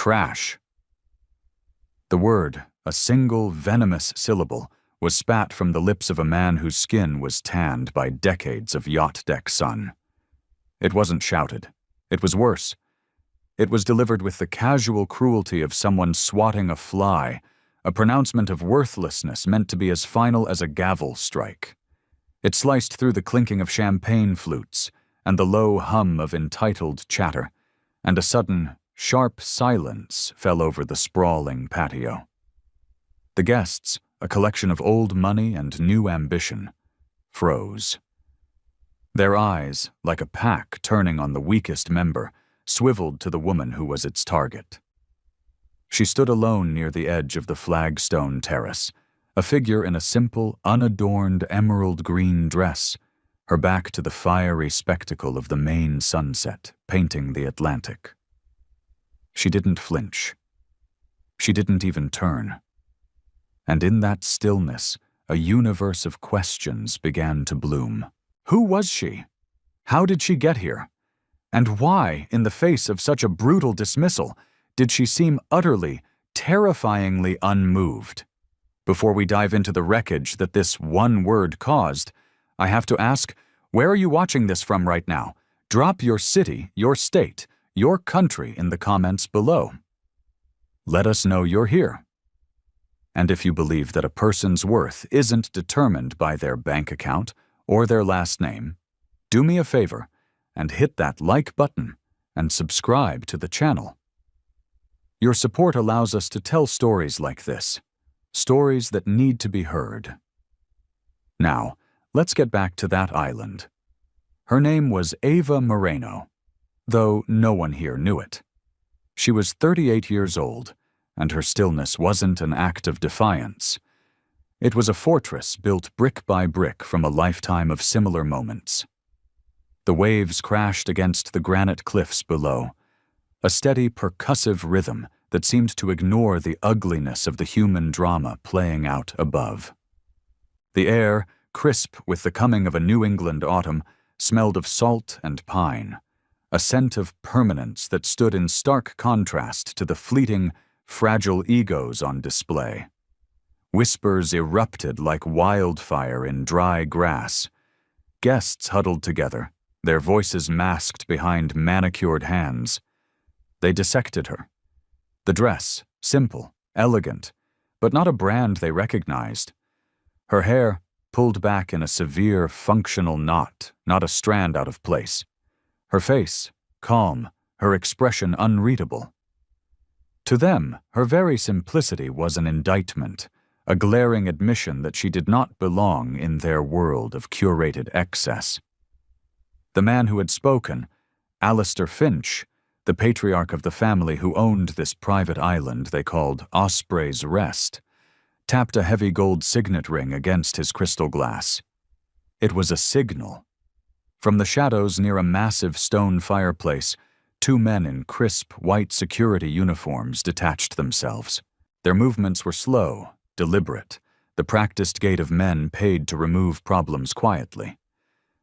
Trash. The word, a single venomous syllable, was spat from the lips of a man whose skin was tanned by decades of yacht deck sun. It wasn't shouted. It was worse. It was delivered with the casual cruelty of someone swatting a fly, a pronouncement of worthlessness meant to be as final as a gavel strike. It sliced through the clinking of champagne flutes and the low hum of entitled chatter, and a sudden, sharp silence fell over the sprawling patio. The guests, a collection of old money and new ambition, froze. Their eyes, like a pack turning on the weakest member, swiveled to the woman who was its target. She stood alone near the edge of the flagstone terrace, a figure in a simple, unadorned emerald green dress, her back to the fiery spectacle of the Maine sunset painting the Atlantic. She didn't flinch. She didn't even turn. And in that stillness, a universe of questions began to bloom. Who was she? How did she get here? And why, in the face of such a brutal dismissal, did she seem utterly, terrifyingly unmoved? Before we dive into the wreckage that this one word caused, I have to ask, where are you watching this from right now? Drop your city, your state, your country in the comments below. Let us know you're here. And if you believe that a person's worth isn't determined by their bank account or their last name, do me a favor and hit that like button and subscribe to the channel. Your support allows us to tell stories like this, stories that need to be heard. Now, let's get back to that island. Her name was Ava Moreno, though no one here knew it. She was 38 years old, and her stillness wasn't an act of defiance. It was a fortress built brick by brick from a lifetime of similar moments. The waves crashed against the granite cliffs below, a steady percussive rhythm that seemed to ignore the ugliness of the human drama playing out above. The air, crisp with the coming of a New England autumn, smelled of salt and pine, a scent of permanence that stood in stark contrast to the fleeting, fragile egos on display. Whispers erupted like wildfire in dry grass. Guests huddled together, their voices masked behind manicured hands. They dissected her. The dress, simple, elegant, but not a brand they recognized. Her hair, pulled back in a severe, functional knot, not a strand out of place. Her face, calm, her expression unreadable. To them, her very simplicity was an indictment, a glaring admission that she did not belong in their world of curated excess. The man who had spoken, Alistair Finch, the patriarch of the family who owned this private island they called Osprey's Rest, tapped a heavy gold signet ring against his crystal glass. It was a signal. From the shadows near a massive stone fireplace, two men in crisp, white security uniforms detached themselves. Their movements were slow, deliberate, the practiced gait of men paid to remove problems quietly.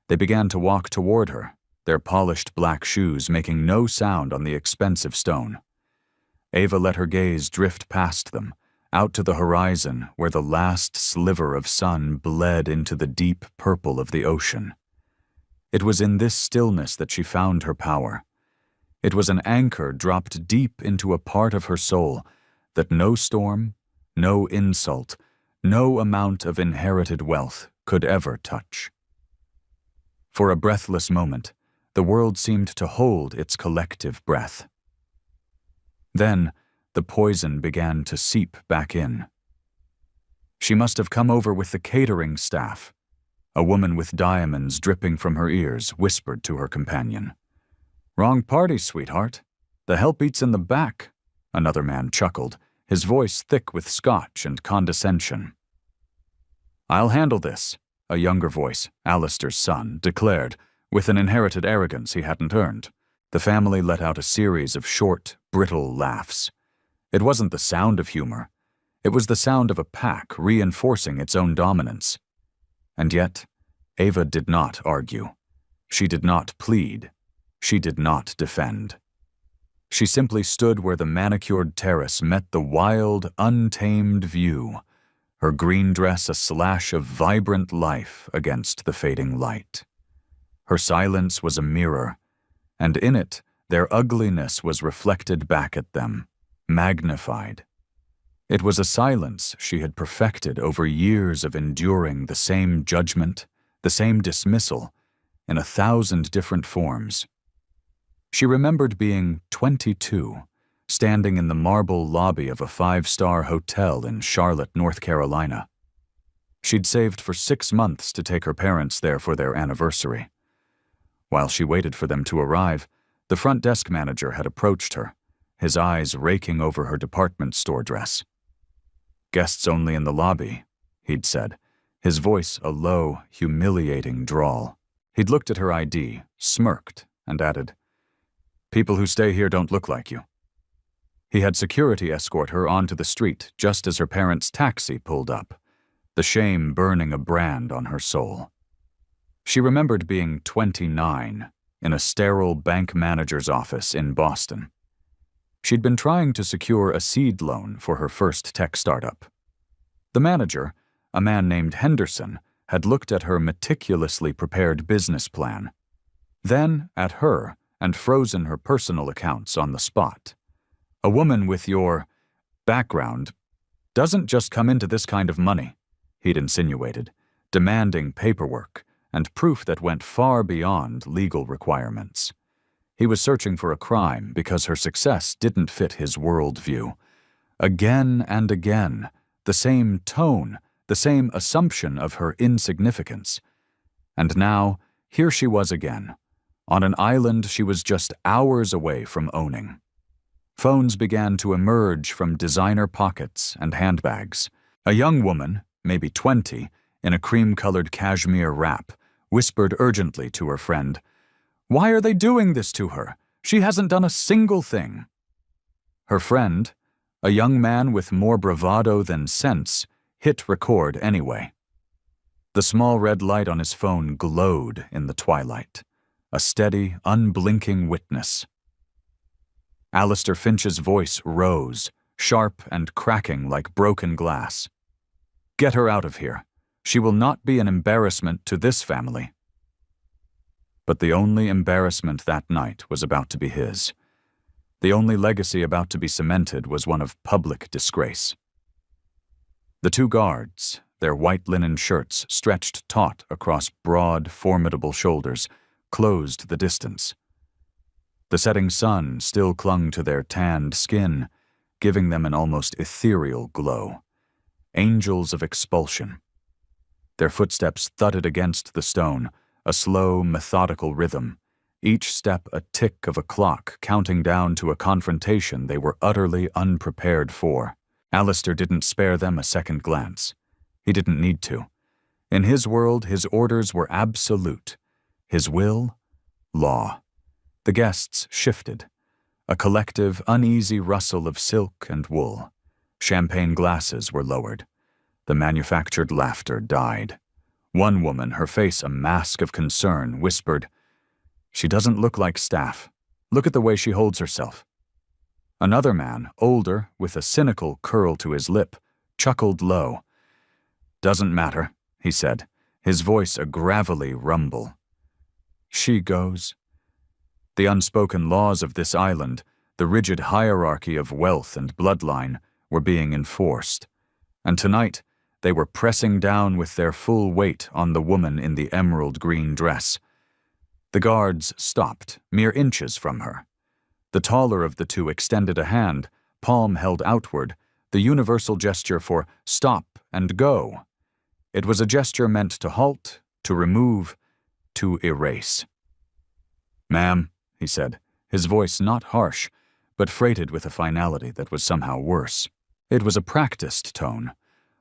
They began to walk toward her, their polished black shoes making no sound on the expensive stone. Ava let her gaze drift past them, out to the horizon where the last sliver of sun bled into the deep purple of the ocean. It was in this stillness that she found her power. It was an anchor dropped deep into a part of her soul that no storm, no insult, no amount of inherited wealth could ever touch. For a breathless moment, the world seemed to hold its collective breath. Then, the poison began to seep back in. She must have come over with the catering staff. A woman with diamonds dripping from her ears whispered to her companion. "Wrong party, sweetheart. The help eats in the back," another man chuckled, his voice thick with scotch and condescension. "I'll handle this," a younger voice, Alistair's son, declared, with an inherited arrogance he hadn't earned. The family let out a series of short, brittle laughs. It wasn't the sound of humor. It was the sound of a pack reinforcing its own dominance. And yet, Ava did not argue. She did not plead. She did not defend. She simply stood where the manicured terrace met the wild, untamed view, her green dress a slash of vibrant life against the fading light. Her silence was a mirror, and in it their ugliness was reflected back at them, magnified. It was a silence she had perfected over years of enduring the same judgment, the same dismissal, in 1,000 different forms. She remembered being 22, standing in the marble lobby of a 5-star hotel in Charlotte, North Carolina. She'd saved for 6 months to take her parents there for their anniversary. While she waited for them to arrive, the front desk manager had approached her, his eyes raking over her department store dress. "Guests only in the lobby," he'd said, his voice a low, humiliating drawl. He'd looked at her ID, smirked, and added, "People who stay here don't look like you." He had security escort her onto the street just as her parents' taxi pulled up, the shame burning a brand on her soul. She remembered being 29 in a sterile bank manager's office in Boston. She'd been trying to secure a seed loan for her first tech startup. The manager, a man named Henderson, had looked at her meticulously prepared business plan, then at her and frozen her personal accounts on the spot. "A woman with your background doesn't just come into this kind of money," he'd insinuated, demanding paperwork and proof that went far beyond legal requirements. He was searching for a crime because her success didn't fit his worldview. Again and again, the same tone, the same assumption of her insignificance. And now, here she was again, on an island she was just hours away from owning. Phones began to emerge from designer pockets and handbags. A young woman, maybe 20, in a cream-colored cashmere wrap, whispered urgently to her friend, "Why are they doing this to her? She hasn't done a single thing." Her friend, a young man with more bravado than sense, hit record anyway. The small red light on his phone glowed in the twilight, a steady, unblinking witness. Alistair Finch's voice rose, sharp and cracking like broken glass. "Get her out of here. She will not be an embarrassment to this family." But the only embarrassment that night was about to be his. The only legacy about to be cemented was one of public disgrace. The two guards, their white linen shirts stretched taut across broad, formidable shoulders, closed the distance. The setting sun still clung to their tanned skin, giving them an almost ethereal glow. Angels of expulsion. Their footsteps thudded against the stone, a slow, methodical rhythm, each step a tick of a clock counting down to a confrontation they were utterly unprepared for. Alistair didn't spare them a second glance. He didn't need to. In his world, his orders were absolute. His will, law. The guests shifted. A collective, uneasy rustle of silk and wool. Champagne glasses were lowered. The manufactured laughter died. One woman, her face a mask of concern, whispered, "She doesn't look like staff. Look at the way she holds herself." Another man, older, with a cynical curl to his lip, chuckled low. "Doesn't matter," he said, his voice a gravelly rumble. "She goes." The unspoken laws of this island, the rigid hierarchy of wealth and bloodline, were being enforced. And tonight, they were pressing down with their full weight on the woman in the emerald green dress. The guards stopped, mere inches from her. The taller of the two extended a hand, palm held outward, the universal gesture for stop and go. It was a gesture meant to halt, to remove, to erase. "Ma'am," he said, his voice not harsh, but freighted with a finality that was somehow worse. It was a practiced tone,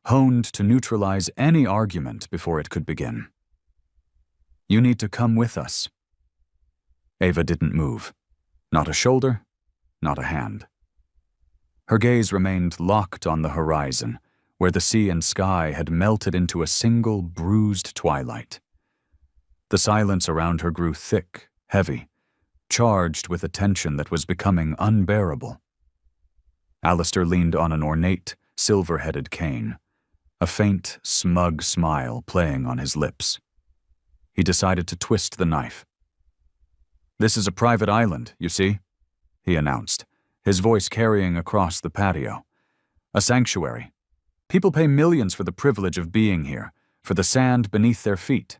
honed to neutralize any argument before it could begin. "You need to come with us." Ava didn't move. Not a shoulder, not a hand. Her gaze remained locked on the horizon, where the sea and sky had melted into a single bruised twilight. The silence around her grew thick, heavy, charged with a tension that was becoming unbearable. Alistair leaned on an ornate, silver-headed cane, a faint, smug smile playing on his lips. He decided to twist the knife. "This is a private island, you see," he announced, his voice carrying across the patio. "A sanctuary. People pay millions for the privilege of being here, for the sand beneath their feet.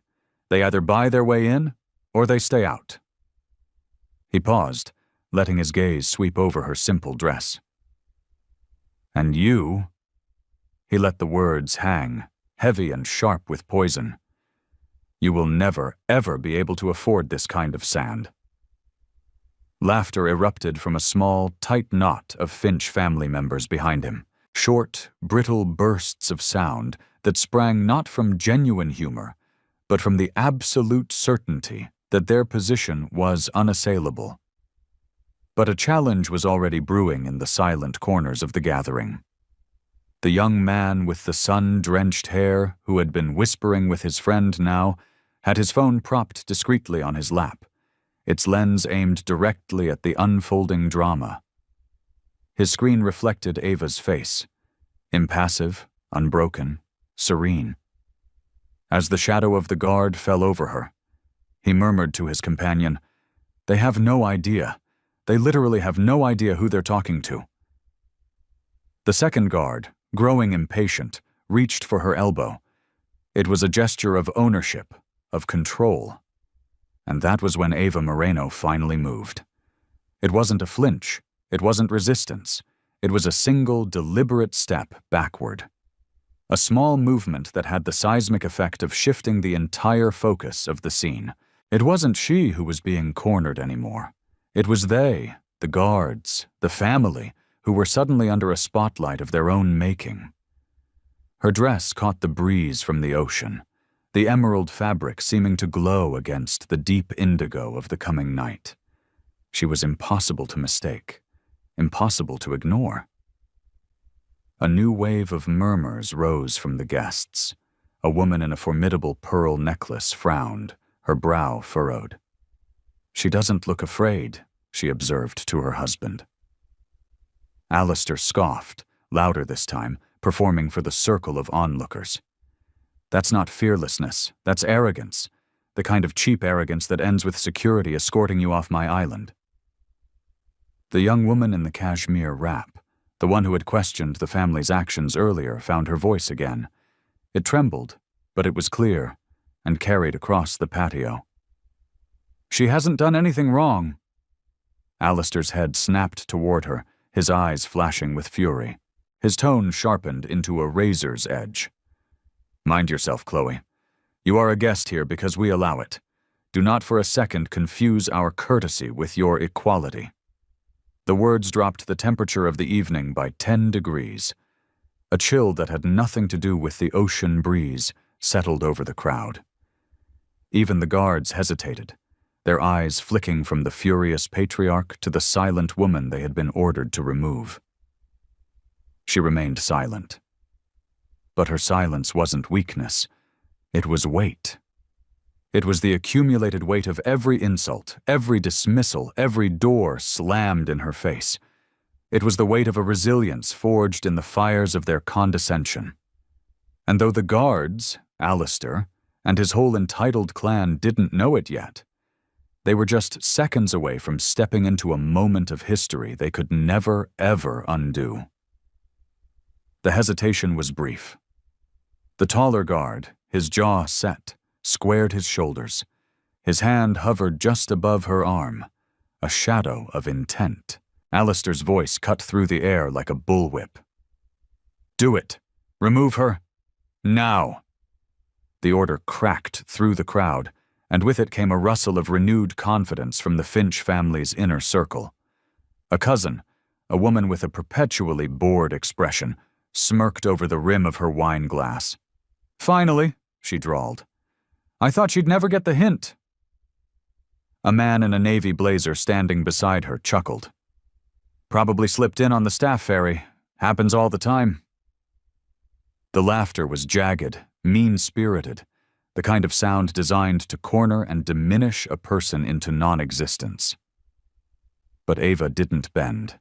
They either buy their way in, or they stay out." He paused, letting his gaze sweep over her simple dress. "And you," he let the words hang, heavy and sharp with poison, "you will never, ever be able to afford this kind of sand." Laughter erupted from a small, tight knot of Finch family members behind him, short, brittle bursts of sound that sprang not from genuine humor, but from the absolute certainty that their position was unassailable. But a challenge was already brewing in the silent corners of the gathering. The young man with the sun-drenched hair, who had been whispering with his friend now, had his phone propped discreetly on his lap, its lens aimed directly at the unfolding drama. His screen reflected Ava's face, impassive, unbroken, serene. As the shadow of the guard fell over her, he murmured to his companion, "They have no idea. They literally have no idea who they're talking to." The second guard, growing impatient, reached for her elbow. It was a gesture of ownership, of control. And that was when Ava Moreno finally moved. It wasn't a flinch. It wasn't resistance. It was a single, deliberate step backward. A small movement that had the seismic effect of shifting the entire focus of the scene. It wasn't she who was being cornered anymore. It was they, the guards, the family, who were suddenly under a spotlight of their own making. Her dress caught the breeze from the ocean, the emerald fabric seeming to glow against the deep indigo of the coming night. She was impossible to mistake, impossible to ignore. A new wave of murmurs rose from the guests. A woman in a formidable pearl necklace frowned, her brow furrowed. "She doesn't look afraid," she observed to her husband. Alistair scoffed, louder this time, performing for the circle of onlookers. "That's not fearlessness, that's arrogance, the kind of cheap arrogance that ends with security escorting you off my island." The young woman in the cashmere wrap, the one who had questioned the family's actions earlier, found her voice again. It trembled, but it was clear, and carried across the patio. "She hasn't done anything wrong." Alistair's head snapped toward her, his eyes flashing with fury. His tone sharpened into a razor's edge. "Mind yourself, Chloe. You are a guest here because we allow it. Do not for a second confuse our courtesy with your equality." The words dropped the temperature of the evening by 10 degrees. A chill that had nothing to do with the ocean breeze settled over the crowd. Even the guards hesitated, their eyes flicking from the furious patriarch to the silent woman they had been ordered to remove. She remained silent. But her silence wasn't weakness. It was weight. It was the accumulated weight of every insult, every dismissal, every door slammed in her face. It was the weight of a resilience forged in the fires of their condescension. And though the guards, Alistair, and his whole entitled clan didn't know it yet, they were just seconds away from stepping into a moment of history they could never, ever undo. The hesitation was brief. The taller guard, his jaw set, squared his shoulders. His hand hovered just above her arm, a shadow of intent. Alistair's voice cut through the air like a bullwhip. "Do it! Remove her! Now!" The order cracked through the crowd, and with it came a rustle of renewed confidence from the Finch family's inner circle. A cousin, a woman with a perpetually bored expression, smirked over the rim of her wine glass. "Finally," she drawled. "I thought she'd never get the hint." A man in a navy blazer standing beside her chuckled. "Probably slipped in on the staff ferry. Happens all the time." The laughter was jagged, mean-spirited, the kind of sound designed to corner and diminish a person into non-existence. But Ava didn't bend.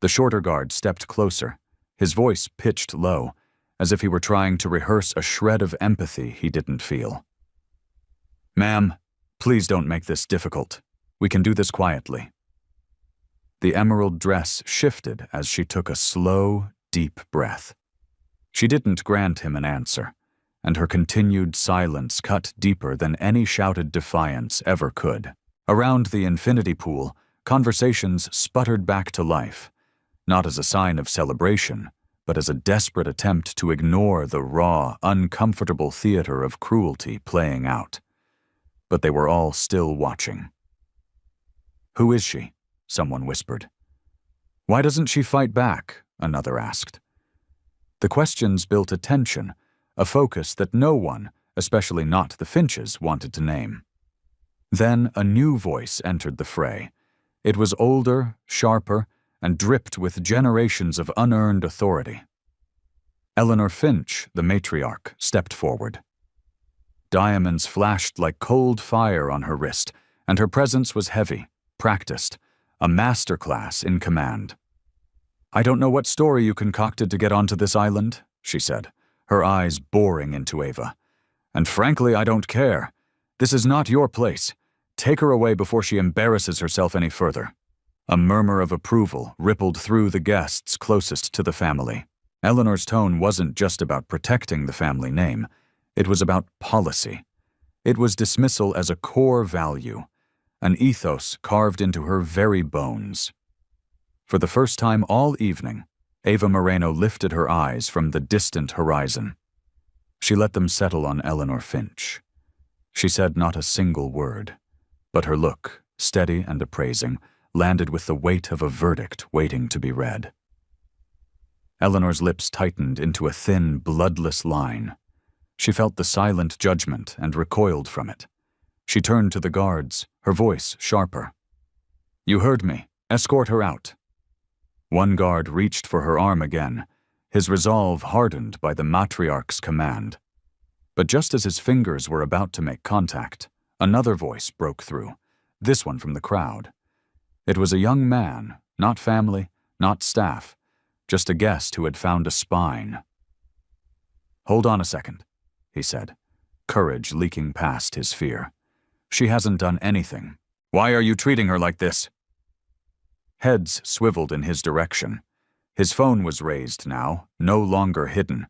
The shorter guard stepped closer, his voice pitched low, as if he were trying to rehearse a shred of empathy he didn't feel. "Ma'am, please don't make this difficult. We can do this quietly." The emerald dress shifted as she took a slow, deep breath. She didn't grant him an answer, and her continued silence cut deeper than any shouted defiance ever could. Around the infinity pool, conversations sputtered back to life, not as a sign of celebration, but as a desperate attempt to ignore the raw, uncomfortable theater of cruelty playing out. But they were all still watching. "Who is she?" someone whispered. "Why doesn't she fight back?" another asked. The questions built a tension, a focus that no one, especially not the Finches, wanted to name. Then a new voice entered the fray. It was older, sharper, and dripped with generations of unearned authority. Eleanor Finch, the matriarch, stepped forward. Diamonds flashed like cold fire on her wrist, and her presence was heavy, practiced, a masterclass in command. "I don't know what story you concocted to get onto this island," she said, her eyes boring into Ava. "And frankly, I don't care. This is not your place. Take her away before she embarrasses herself any further." A murmur of approval rippled through the guests closest to the family. Eleanor's tone wasn't just about protecting the family name. It was about policy. It was dismissal as a core value, an ethos carved into her very bones. For the first time all evening, Ava Moreno lifted her eyes from the distant horizon. She let them settle on Eleanor Finch. She said not a single word, but her look, steady and appraising, landed with the weight of a verdict waiting to be read. Eleanor's lips tightened into a thin, bloodless line. She felt the silent judgment and recoiled from it. She turned to the guards, her voice sharper. "You heard me. Escort her out." One guard reached for her arm again, his resolve hardened by the matriarch's command. But just as his fingers were about to make contact, another voice broke through, this one from the crowd. It was a young man, not family, not staff, just a guest who had found a spine. "Hold on a second," he said, courage leaking past his fear. "She hasn't done anything. Why are you treating her like this?" Heads swiveled in his direction. His phone was raised now, no longer hidden.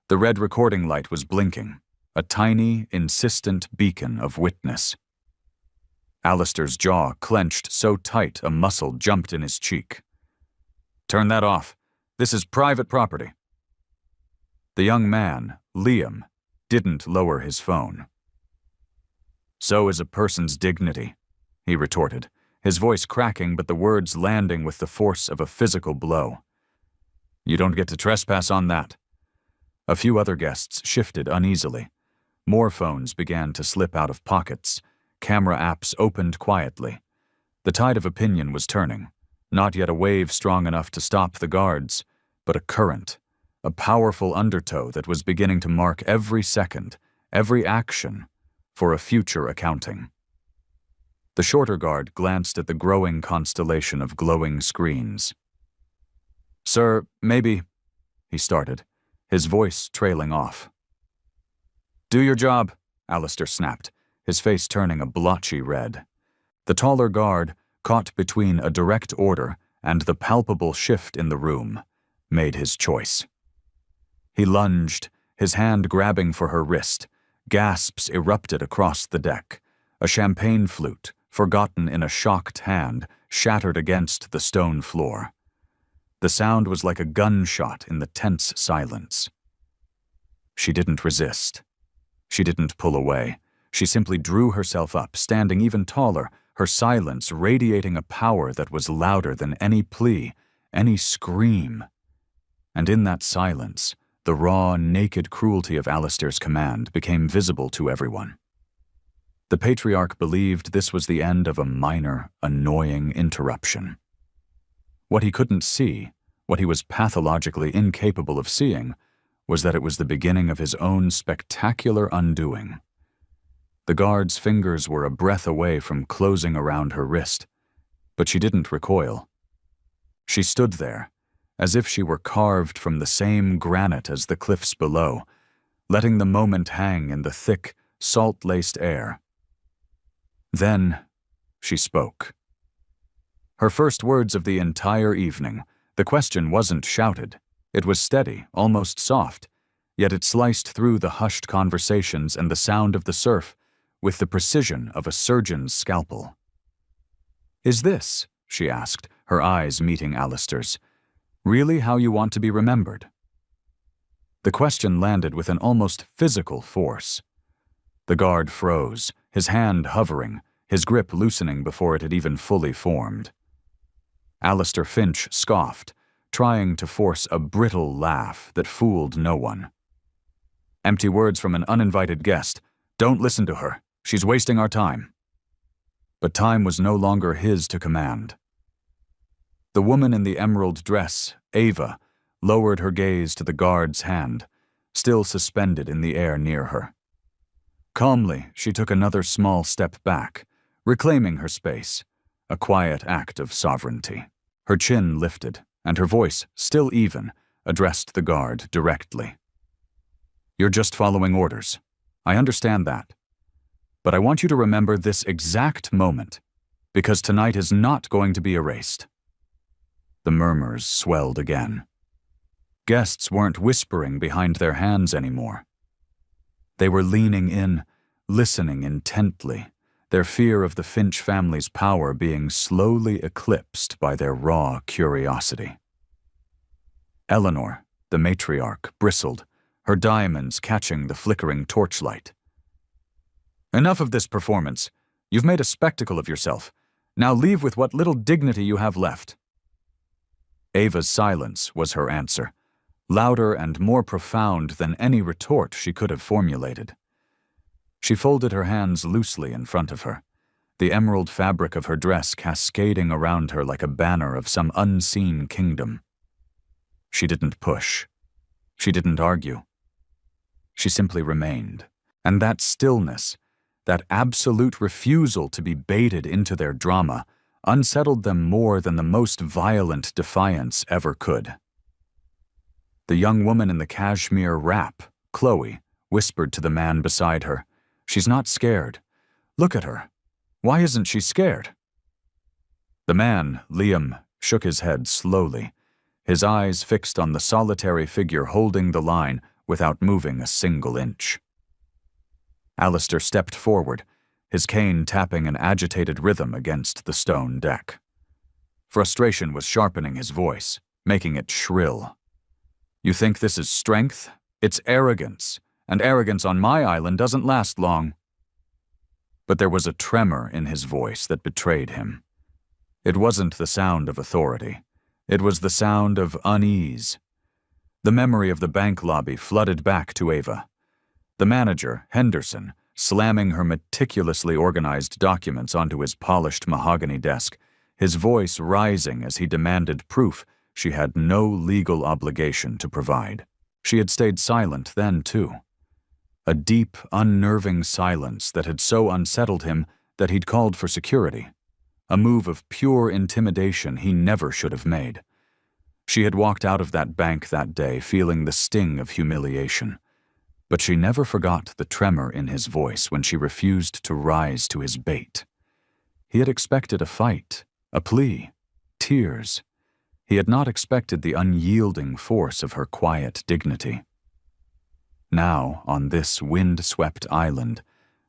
The red recording light was blinking, a tiny, insistent beacon of witness. Alistair's jaw clenched so tight a muscle jumped in his cheek. "Turn that off. This is private property." The young man, Liam, didn't lower his phone. "So is a person's dignity," he retorted, his voice cracking but the words landing with the force of a physical blow. "You don't get to trespass on that." A few other guests shifted uneasily. More phones began to slip out of pockets. Camera apps opened quietly. The tide of opinion was turning, not yet a wave strong enough to stop the guards, but a current, a powerful undertow that was beginning to mark every second, every action, for a future accounting. The shorter guard glanced at the growing constellation of glowing screens. "Sir, maybe," he started, his voice trailing off. "Do your job," Alistair snapped, his face turning a blotchy red. The taller guard, caught between a direct order and the palpable shift in the room, made his choice. He lunged, his hand grabbing for her wrist. Gasps erupted across the deck. A champagne flute, forgotten in a shocked hand, shattered against the stone floor. The sound was like a gunshot in the tense silence. She didn't resist. She didn't pull away. She simply drew herself up, standing even taller, her silence radiating a power that was louder than any plea, any scream. And in that silence, the raw, naked cruelty of Alistair's command became visible to everyone. The patriarch believed this was the end of a minor, annoying interruption. What he couldn't see, what he was pathologically incapable of seeing, was that it was the beginning of his own spectacular undoing. The guard's fingers were a breath away from closing around her wrist. But she didn't recoil. She stood there, as if she were carved from the same granite as the cliffs below, letting the moment hang in the thick, salt-laced air. Then she spoke. Her first words of the entire evening. The question wasn't shouted. It was steady, almost soft, yet it sliced through the hushed conversations and the sound of the surf with the precision of a surgeon's scalpel. "Is this," she asked, her eyes meeting Alistair's, "really how you want to be remembered?" The question landed with an almost physical force. The guard froze, his hand hovering, his grip loosening before it had even fully formed. Alistair Finch scoffed, trying to force a brittle laugh that fooled no one. "Empty words from an uninvited guest. Don't listen to her. She's wasting our time." But time was no longer his to command. The woman in the emerald dress, Ava, lowered her gaze to the guard's hand, still suspended in the air near her. Calmly, she took another small step back, reclaiming her space, a quiet act of sovereignty. Her chin lifted, and her voice, still even, addressed the guard directly. "You're just following orders. I understand that. But I want you to remember this exact moment, because tonight is not going to be erased." The murmurs swelled again. Guests weren't whispering behind their hands anymore. They were leaning in, listening intently, their fear of the Finch family's power being slowly eclipsed by their raw curiosity. Eleanor, the matriarch, bristled, her diamonds catching the flickering torchlight. "Enough of this performance. You've made a spectacle of yourself. Now leave with what little dignity you have left." Ava's silence was her answer, louder and more profound than any retort she could have formulated. She folded her hands loosely in front of her, the emerald fabric of her dress cascading around her like a banner of some unseen kingdom. She didn't push. She didn't argue. She simply remained, and that stillness, that absolute refusal to be baited into their drama, unsettled them more than the most violent defiance ever could. The young woman in the cashmere wrap, Chloe, whispered to the man beside her, "She's not scared. Look at her. Why isn't she scared?" The man, Liam, shook his head slowly, his eyes fixed on the solitary figure holding the line without moving a single inch. Alistair stepped forward, his cane tapping an agitated rhythm against the stone deck. Frustration was sharpening his voice, making it shrill. "You think this is strength? It's arrogance, and arrogance on my island doesn't last long." But there was a tremor in his voice that betrayed him. It wasn't the sound of authority. It was the sound of unease. The memory of the bank lobby flooded back to Ava. The manager, Henderson, slamming her meticulously organized documents onto his polished mahogany desk, his voice rising as he demanded proof she had no legal obligation to provide. She had stayed silent then, too. A deep, unnerving silence that had so unsettled him that he'd called for security. A move of pure intimidation he never should have made. She had walked out of that bank that day feeling the sting of humiliation. But she never forgot the tremor in his voice when she refused to rise to his bait. He had expected a fight, a plea, tears. He had not expected the unyielding force of her quiet dignity. Now, on this wind-swept island,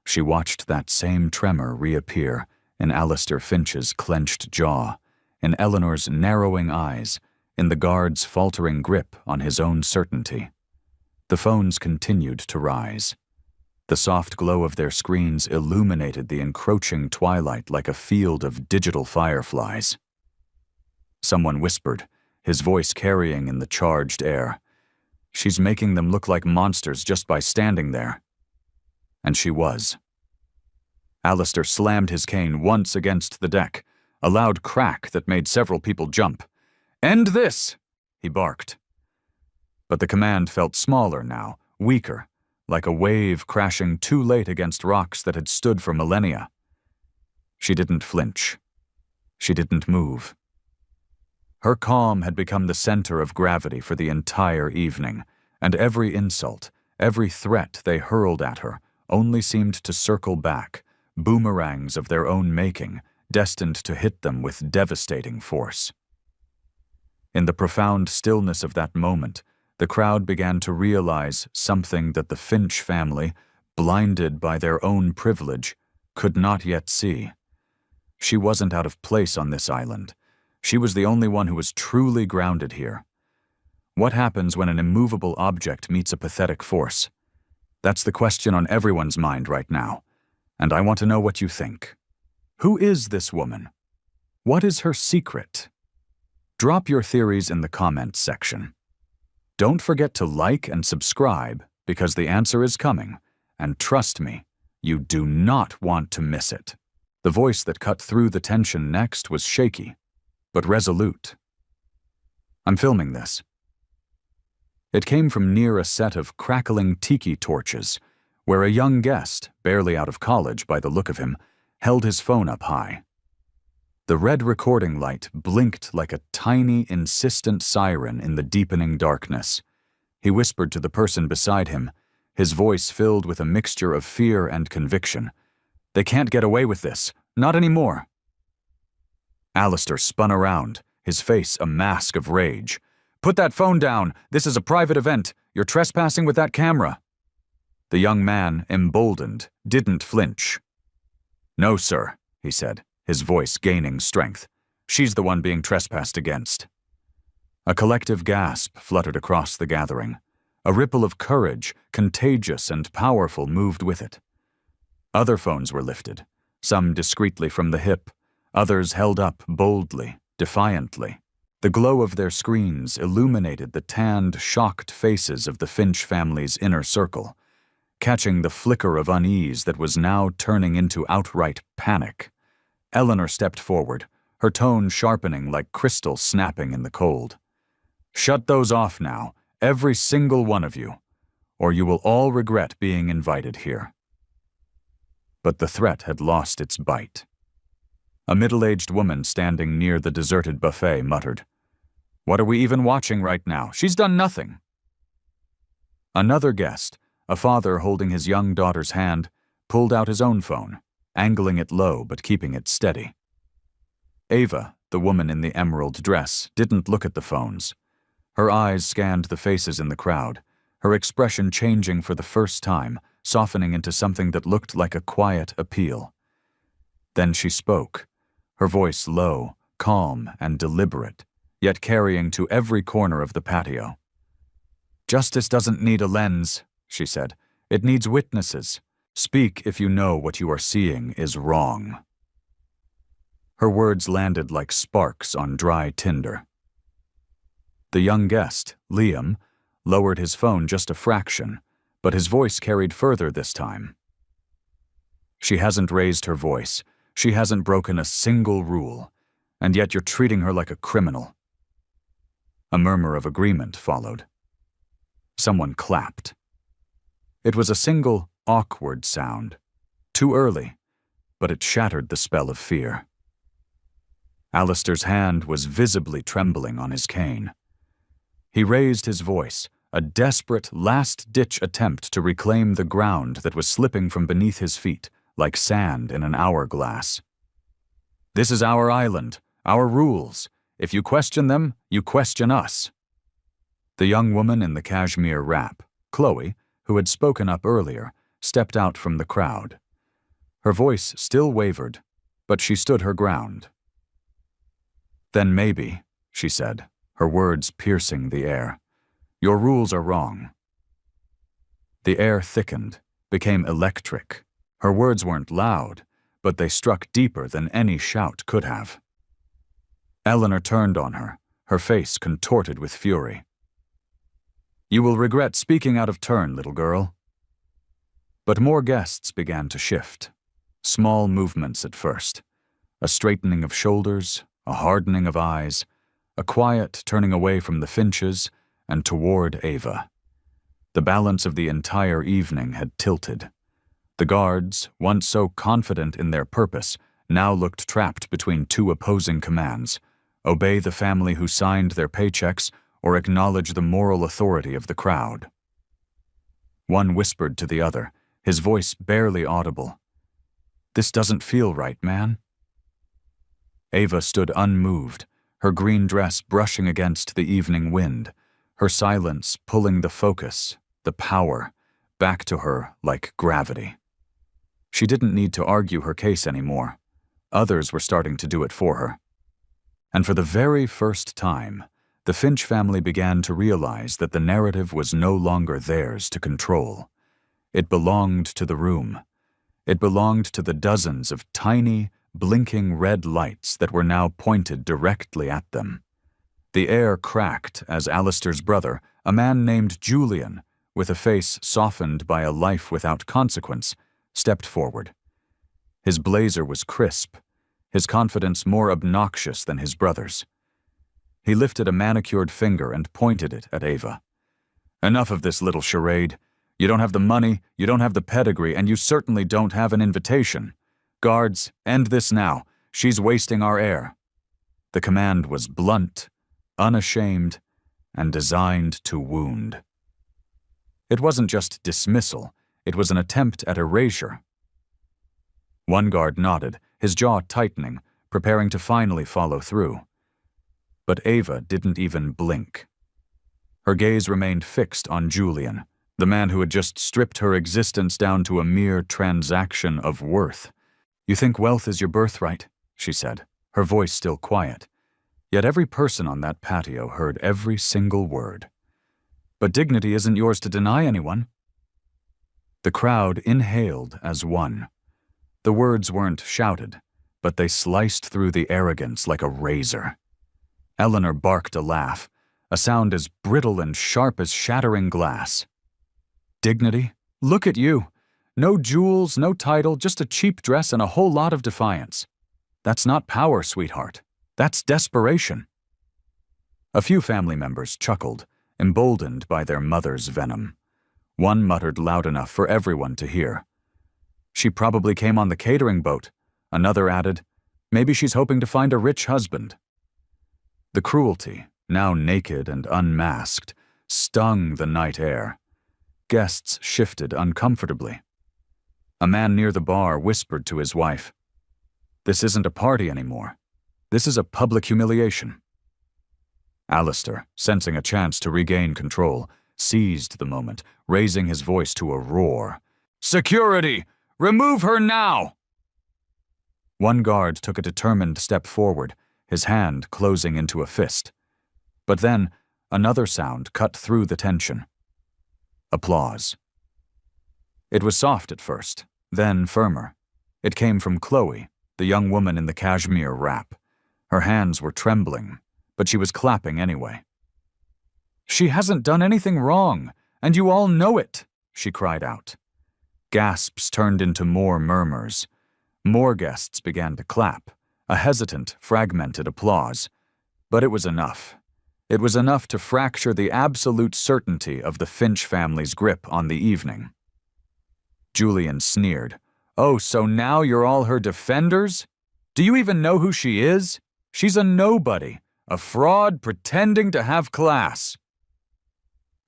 she watched that same tremor reappear in Alistair Finch's clenched jaw, in Eleanor's narrowing eyes, in the guard's faltering grip on his own certainty. The phones continued to rise. The soft glow of their screens illuminated the encroaching twilight like a field of digital fireflies. Someone whispered, his voice carrying in the charged air, "She's making them look like monsters just by standing there." And she was. Alistair slammed his cane once against the deck, a loud crack that made several people jump. "End this!" he barked. But the command felt smaller now, weaker, like a wave crashing too late against rocks that had stood for millennia. She didn't flinch. She didn't move. Her calm had become the center of gravity for the entire evening, and every insult, every threat they hurled at her only seemed to circle back, boomerangs of their own making, destined to hit them with devastating force. In the profound stillness of that moment, the crowd began to realize something that the Finch family, blinded by their own privilege, could not yet see. She wasn't out of place on this island. She was the only one who was truly grounded here. What happens when an immovable object meets a pathetic force? That's the question on everyone's mind right now, and I want to know what you think. Who is this woman? What is her secret? Drop your theories in the comments section. Don't forget to like and subscribe because the answer is coming, and trust me, you do not want to miss it. The voice that cut through the tension next was shaky, but resolute. I'm filming this. It came from near a set of crackling tiki torches, where a young guest, barely out of college by the look of him, held his phone up high. The red recording light blinked like a tiny, insistent siren in the deepening darkness. He whispered to the person beside him, his voice filled with a mixture of fear and conviction. "They can't get away with this. Not anymore." Alistair spun around, his face a mask of rage. "Put that phone down. This is a private event. You're trespassing with that camera." The young man, emboldened, didn't flinch. "No, sir," he said, his voice gaining strength. "She's the one being trespassed against." A collective gasp fluttered across the gathering. A ripple of courage, contagious and powerful, moved with it. Other phones were lifted, some discreetly from the hip, others held up boldly, defiantly. The glow of their screens illuminated the tanned, shocked faces of the Finch family's inner circle, catching the flicker of unease that was now turning into outright panic. Eleanor stepped forward, her tone sharpening like crystal snapping in the cold. "Shut those off now, every single one of you, or you will all regret being invited here." But the threat had lost its bite. A middle-aged woman standing near the deserted buffet muttered, "What are we even watching right now? She's done nothing." Another guest, a father holding his young daughter's hand, pulled out his own phone, angling it low but keeping it steady. Ava, the woman in the emerald dress, didn't look at the phones. Her eyes scanned the faces in the crowd, her expression changing for the first time, softening into something that looked like a quiet appeal. Then she spoke, her voice low, calm, and deliberate, yet carrying to every corner of the patio. "Justice doesn't need a lens," she said. "It needs witnesses. Speak if you know what you are seeing is wrong." Her words landed like sparks on dry tinder. The young guest, Liam, lowered his phone just a fraction, but his voice carried further this time. "She hasn't raised her voice. She hasn't broken a single rule, and yet you're treating her like a criminal." A murmur of agreement followed. Someone clapped. It was a single, awkward sound. Too early, but it shattered the spell of fear. Alistair's hand was visibly trembling on his cane. He raised his voice, a desperate, last-ditch attempt to reclaim the ground that was slipping from beneath his feet, like sand in an hourglass. "This is our island, our rules. If you question them, you question us." The young woman in the cashmere wrap, Chloe, who had spoken up earlier, stepped out from the crowd. Her voice still wavered, but she stood her ground. "Then maybe," she said, her words piercing the air, "your rules are wrong." The air thickened, became electric. Her words weren't loud, but they struck deeper than any shout could have. Eleanor turned on her, her face contorted with fury. "You will regret speaking out of turn, little girl." But more guests began to shift. Small movements at first. A straightening of shoulders, a hardening of eyes, a quiet turning away from the Finches and toward Ava. The balance of the entire evening had tilted. The guards, once so confident in their purpose, now looked trapped between two opposing commands: obey the family who signed their paychecks or acknowledge the moral authority of the crowd. One whispered to the other, his voice barely audible, "This doesn't feel right, man." Ava stood unmoved, her green dress brushing against the evening wind, her silence pulling the focus, the power, back to her like gravity. She didn't need to argue her case anymore. Others were starting to do it for her. And for the very first time, the Finch family began to realize that the narrative was no longer theirs to control. It belonged to the room. It belonged to the dozens of tiny, blinking red lights that were now pointed directly at them. The air cracked as Alistair's brother, a man named Julian, with a face softened by a life without consequence, stepped forward. His blazer was crisp, his confidence more obnoxious than his brother's. He lifted a manicured finger and pointed it at Ava. "Enough of this little charade. You don't have the money, you don't have the pedigree, and you certainly don't have an invitation. Guards, end this now. She's wasting our air." The command was blunt, unashamed, and designed to wound. It wasn't just dismissal, it was an attempt at erasure. One guard nodded, his jaw tightening, preparing to finally follow through. But Ava didn't even blink. Her gaze remained fixed on Julian, the man who had just stripped her existence down to a mere transaction of worth. "You think wealth is your birthright," she said, her voice still quiet. Yet every person on that patio heard every single word. "But dignity isn't yours to deny anyone." The crowd inhaled as one. The words weren't shouted, but they sliced through the arrogance like a razor. Eleanor barked a laugh, a sound as brittle and sharp as shattering glass. "Dignity? Look at you. No jewels, no title, just a cheap dress and a whole lot of defiance. That's not power, sweetheart. That's desperation." A few family members chuckled, emboldened by their mother's venom. One muttered loud enough for everyone to hear, "She probably came on the catering boat." Another added, "Maybe she's hoping to find a rich husband." The cruelty, now naked and unmasked, stung the night air. Guests shifted uncomfortably. A man near the bar whispered to his wife, "This isn't a party anymore. This is a public humiliation." Alistair, sensing a chance to regain control, seized the moment, raising his voice to a roar. "Security! Remove her now!" One guard took a determined step forward, his hand closing into a fist. But then, another sound cut through the tension. Applause. It was soft at first, then firmer. It came from Chloe, the young woman in the cashmere wrap. Her hands were trembling, but she was clapping anyway. "She hasn't done anything wrong, and you all know it," she cried out. Gasps turned into more murmurs. More guests began to clap, a hesitant, fragmented applause. But it was enough. It was enough to fracture the absolute certainty of the Finch family's grip on the evening. Julian sneered. "Oh, so now you're all her defenders? Do you even know who she is? She's a nobody, a fraud pretending to have class."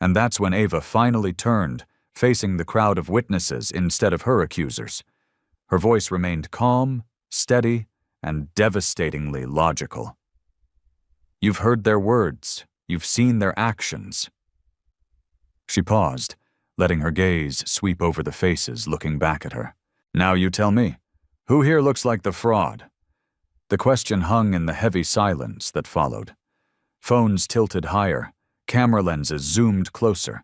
And that's when Ava finally turned, facing the crowd of witnesses instead of her accusers. Her voice remained calm, steady, and devastatingly logical. "You've heard their words. You've seen their actions." She paused, letting her gaze sweep over the faces looking back at her. "Now you tell me, who here looks like the fraud?" The question hung in the heavy silence that followed. Phones tilted higher, camera lenses zoomed closer.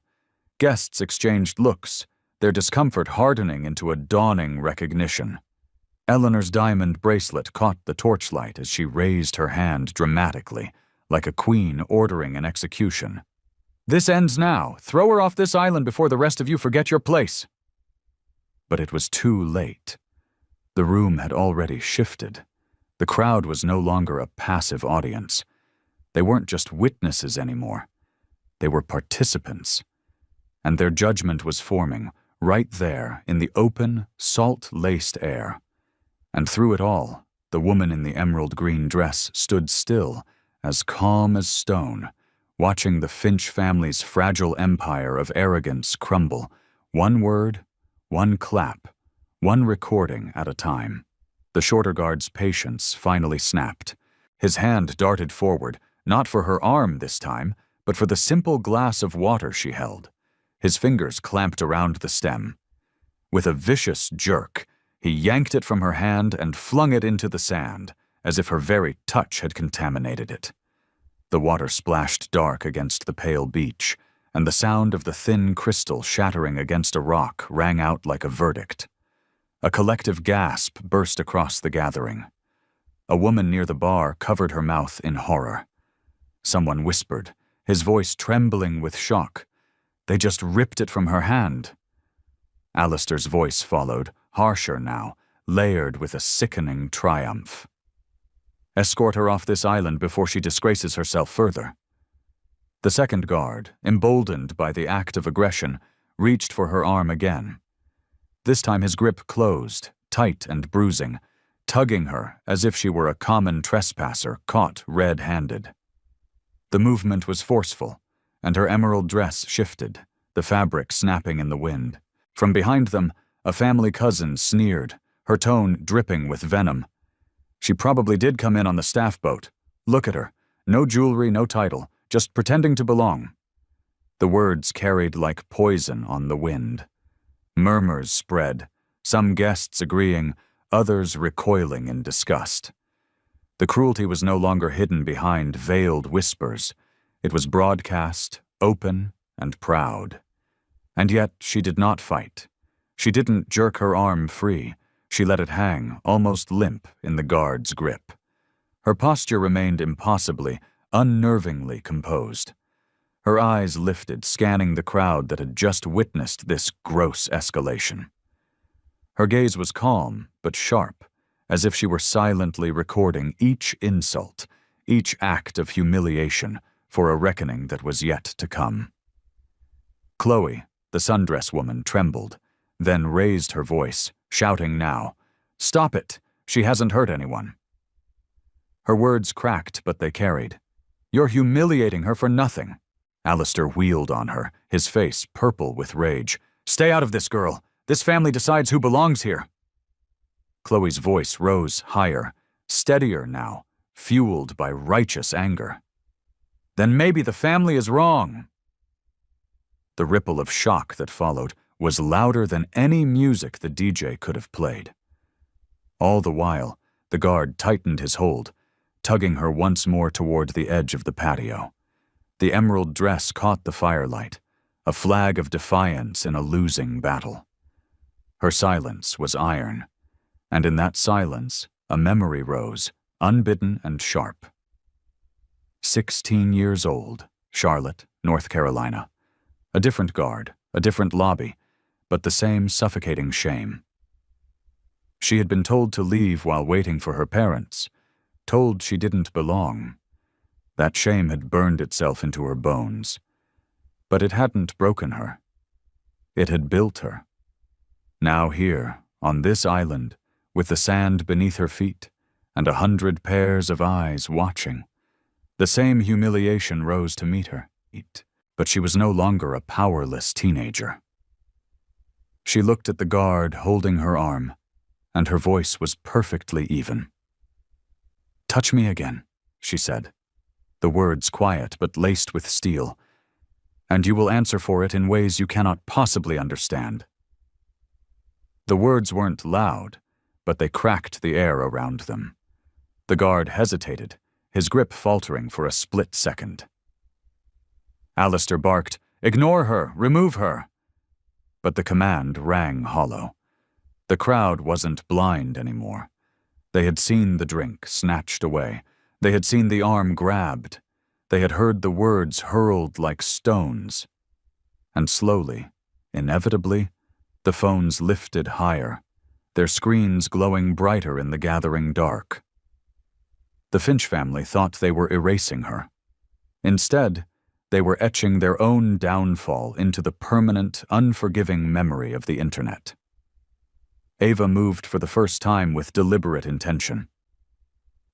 Guests exchanged looks, their discomfort hardening into a dawning recognition. Eleanor's diamond bracelet caught the torchlight as she raised her hand dramatically, like a queen ordering an execution. "This ends now. Throw her off this island before the rest of you forget your place." But it was too late. The room had already shifted. The crowd was no longer a passive audience. They weren't just witnesses anymore. They were participants. And their judgment was forming, right there in the open, salt-laced air. And through it all, the woman in the emerald green dress stood still, as calm as stone, watching the Finch family's fragile empire of arrogance crumble, one word, one clap, one recording at a time. The shorter guard's patience finally snapped. His hand darted forward, not for her arm this time, but for the simple glass of water she held. His fingers clamped around the stem. With a vicious jerk, he yanked it from her hand and flung it into the sand, as if her very touch had contaminated it. The water splashed dark against the pale beach, and the sound of the thin crystal shattering against a rock rang out like a verdict. A collective gasp burst across the gathering. A woman near the bar covered her mouth in horror. Someone whispered, his voice trembling with shock, "They just ripped it from her hand." Alistair's voice followed, harsher now, layered with a sickening triumph. "Escort her off this island before she disgraces herself further." The second guard, emboldened by the act of aggression, reached for her arm again. This time his grip closed, tight and bruising, tugging her as if she were a common trespasser caught red-handed. The movement was forceful, and her emerald dress shifted, the fabric snapping in the wind. From behind them, a family cousin sneered, her tone dripping with venom. "She probably did come in on the staff boat. Look at her. No jewelry, no title, just pretending to belong." The words carried like poison on the wind. Murmurs spread, some guests agreeing, others recoiling in disgust. The cruelty was no longer hidden behind veiled whispers. It was broadcast, open, and proud. And yet she did not fight. She didn't jerk her arm free. She let it hang, almost limp, in the guard's grip. Her posture remained impossibly, unnervingly composed. Her eyes lifted, scanning the crowd that had just witnessed this gross escalation. Her gaze was calm, but sharp, as if she were silently recording each insult, each act of humiliation, for a reckoning that was yet to come. Chloe, the sundress woman, trembled, then raised her voice, shouting now, "Stop it! She hasn't hurt anyone." Her words cracked, but they carried. "You're humiliating her for nothing." Alistair wheeled on her, his face purple with rage. "Stay out of this, girl. This family decides who belongs here." Chloe's voice rose higher, steadier now, fueled by righteous anger. "Then maybe the family is wrong." The ripple of shock that followed was louder than any music the DJ could have played. All the while, the guard tightened his hold, tugging her once more toward the edge of the patio. The emerald dress caught the firelight, a flag of defiance in a losing battle. Her silence was iron, and in that silence, a memory rose, unbidden and sharp. 16 years old, Charlotte, North Carolina. A different guard, a different lobby, but the same suffocating shame. She had been told to leave while waiting for her parents, told she didn't belong. That shame had burned itself into her bones. But it hadn't broken her. It had built her. Now here, on this island, with the sand beneath her feet, and 100 pairs of eyes watching, the same humiliation rose to meet her. But she was no longer a powerless teenager. She looked at the guard holding her arm, and her voice was perfectly even. "Touch me again," she said, the words quiet but laced with steel, "and you will answer for it in ways you cannot possibly understand." The words weren't loud, but they cracked the air around them. The guard hesitated, his grip faltering for a split second. Alistair barked, "Ignore her! Remove her!" But the command rang hollow. The crowd wasn't blind anymore. They had seen the drink snatched away. They had seen the arm grabbed. They had heard the words hurled like stones. And slowly, inevitably, the phones lifted higher, their screens glowing brighter in the gathering dark. The Finch family thought they were erasing her. Instead, they were etching their own downfall into the permanent, unforgiving memory of the internet. Ava moved for the first time with deliberate intention.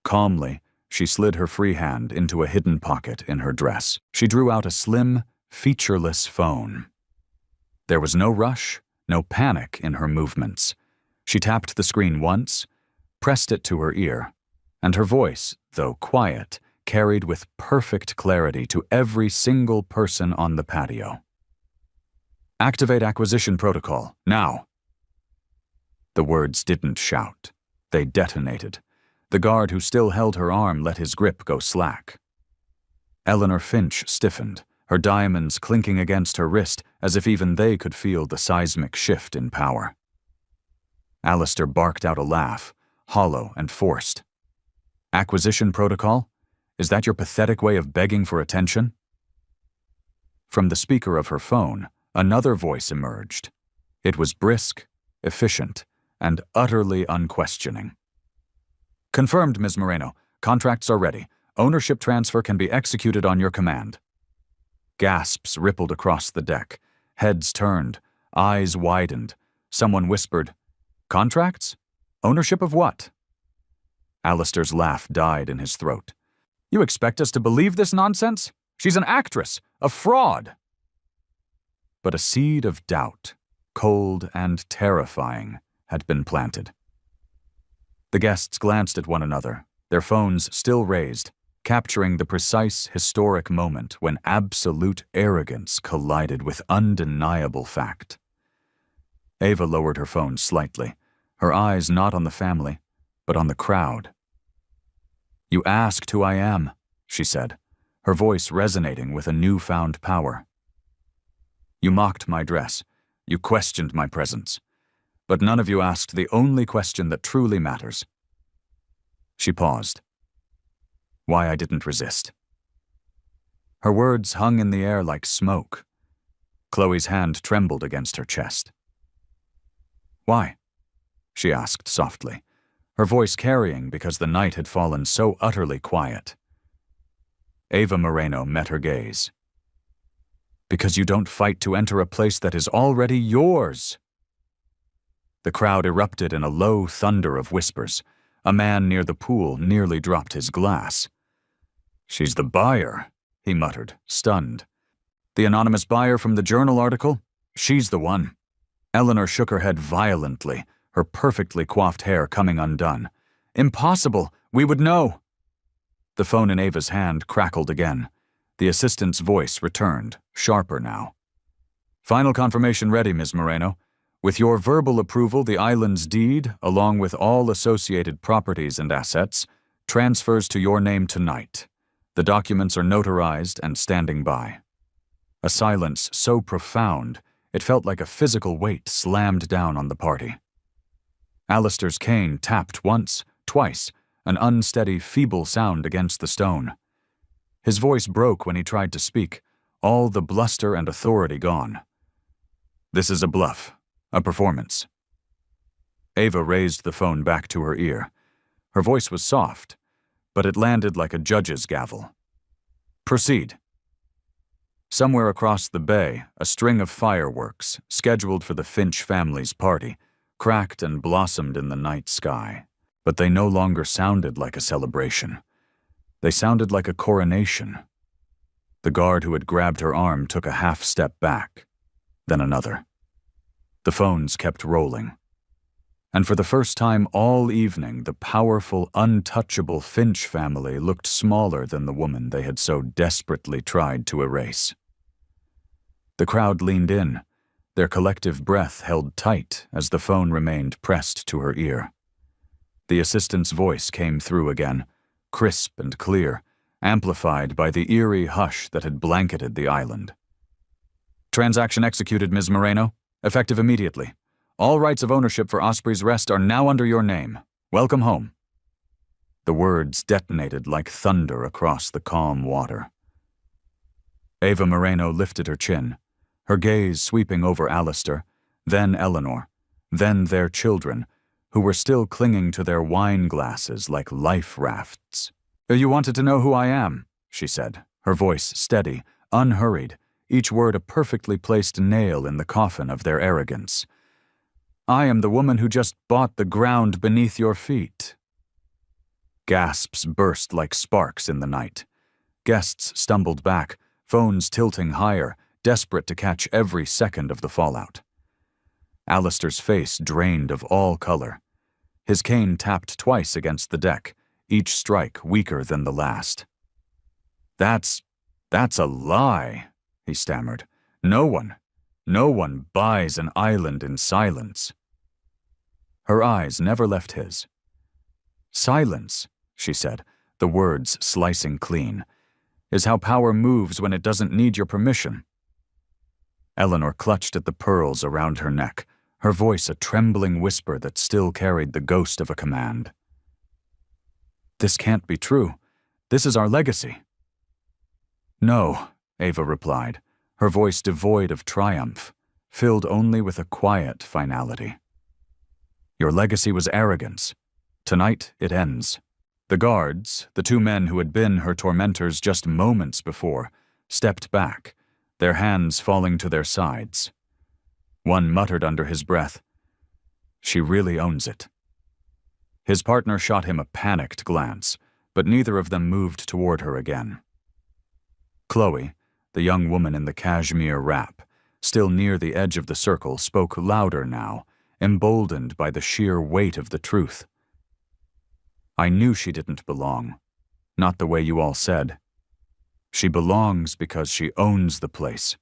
Calmly, she slid her free hand into a hidden pocket in her dress. She drew out a slim, featureless phone. There was no rush, no panic in her movements. She tapped the screen once, pressed it to her ear, and her voice, though quiet, carried with perfect clarity to every single person on the patio. "Activate acquisition protocol, now." The words didn't shout. They detonated. The guard who still held her arm let his grip go slack. Eleanor Finch stiffened, her diamonds clinking against her wrist as if even they could feel the seismic shift in power. Alistair barked out a laugh, hollow and forced. "Acquisition protocol? Is that your pathetic way of begging for attention?" From the speaker of her phone, another voice emerged. It was brisk, efficient, and utterly unquestioning. "Confirmed, Ms. Moreno. Contracts are ready. Ownership transfer can be executed on your command." Gasps rippled across the deck. Heads turned. Eyes widened. Someone whispered, "Contracts? Ownership of what?" Alistair's laugh died in his throat. "You expect us to believe this nonsense? She's an actress, a fraud." But a seed of doubt, cold and terrifying, had been planted. The guests glanced at one another, their phones still raised, capturing the precise historic moment when absolute arrogance collided with undeniable fact. Ava lowered her phone slightly, her eyes not on the family, but on the crowd. "You asked who I am," she said, her voice resonating with a newfound power. "You mocked my dress. You questioned my presence. But none of you asked the only question that truly matters." She paused. "Why I didn't resist." Her words hung in the air like smoke. Chloe's hand trembled against her chest. "Why?" she asked softly, her voice carrying because the night had fallen so utterly quiet. Ava Moreno met her gaze. "Because you don't fight to enter a place that is already yours." The crowd erupted in a low thunder of whispers. A man near the pool nearly dropped his glass. "She's the buyer," he muttered, stunned. "The anonymous buyer from the journal article? She's the one." Eleanor shook her head violently, her perfectly coiffed hair coming undone. "Impossible! We would know!" The phone in Ava's hand crackled again. The assistant's voice returned, sharper now. "Final confirmation ready, Ms. Moreno. With your verbal approval, the island's deed, along with all associated properties and assets, transfers to your name tonight. The documents are notarized and standing by." A silence so profound, it felt like a physical weight slammed down on the party. Alistair's cane tapped once, twice, an unsteady, feeble sound against the stone. His voice broke when he tried to speak, all the bluster and authority gone. "This is a bluff. A performance." Ava raised the phone back to her ear. Her voice was soft, but it landed like a judge's gavel. "Proceed." Somewhere across the bay, a string of fireworks, scheduled for the Finch family's party, cracked and blossomed in the night sky. But they no longer sounded like a celebration. They sounded like a coronation. The guard who had grabbed her arm took a half step back, then another. The phones kept rolling. And for the first time all evening, the powerful, untouchable Finch family looked smaller than the woman they had so desperately tried to erase. The crowd leaned in, their collective breath held tight as the phone remained pressed to her ear. The assistant's voice came through again, crisp and clear, amplified by the eerie hush that had blanketed the island. "Transaction executed, Ms. Moreno. Effective immediately. All rights of ownership for Osprey's Rest are now under your name. Welcome home." The words detonated like thunder across the calm water. Ava Moreno lifted her chin, her gaze sweeping over Alistair, then Eleanor, then their children, who were still clinging to their wine glasses like life rafts. "You wanted to know who I am," she said, her voice steady, unhurried, each word a perfectly placed nail in the coffin of their arrogance. I am the woman who just bought the ground beneath your feet." Gasps burst like sparks in the night. Guests stumbled back, phones tilting higher, desperate to catch every second of the fallout. Alistair's face drained of all color. His cane tapped twice against the deck, each strike weaker than the last. That's a lie," he stammered. No one buys an island in silence." Her eyes never left his. "Silence," she said, the words slicing clean, "is how power moves when it doesn't need your permission." Eleanor clutched at the pearls around her neck, her voice a trembling whisper that still carried the ghost of a command. "This can't be true. This is our legacy." "No," Ava replied, her voice devoid of triumph, filled only with a quiet finality. "Your legacy was arrogance. Tonight it ends." The guards, the two men who had been her tormentors just moments before, stepped back, their hands falling to their sides. One muttered under his breath, "She really owns it." His partner shot him a panicked glance, but neither of them moved toward her again. Chloe, the young woman in the cashmere wrap, still near the edge of the circle, spoke louder now, emboldened by the sheer weight of the truth. "I knew she didn't belong. Not the way you all said. She belongs because she owns the place."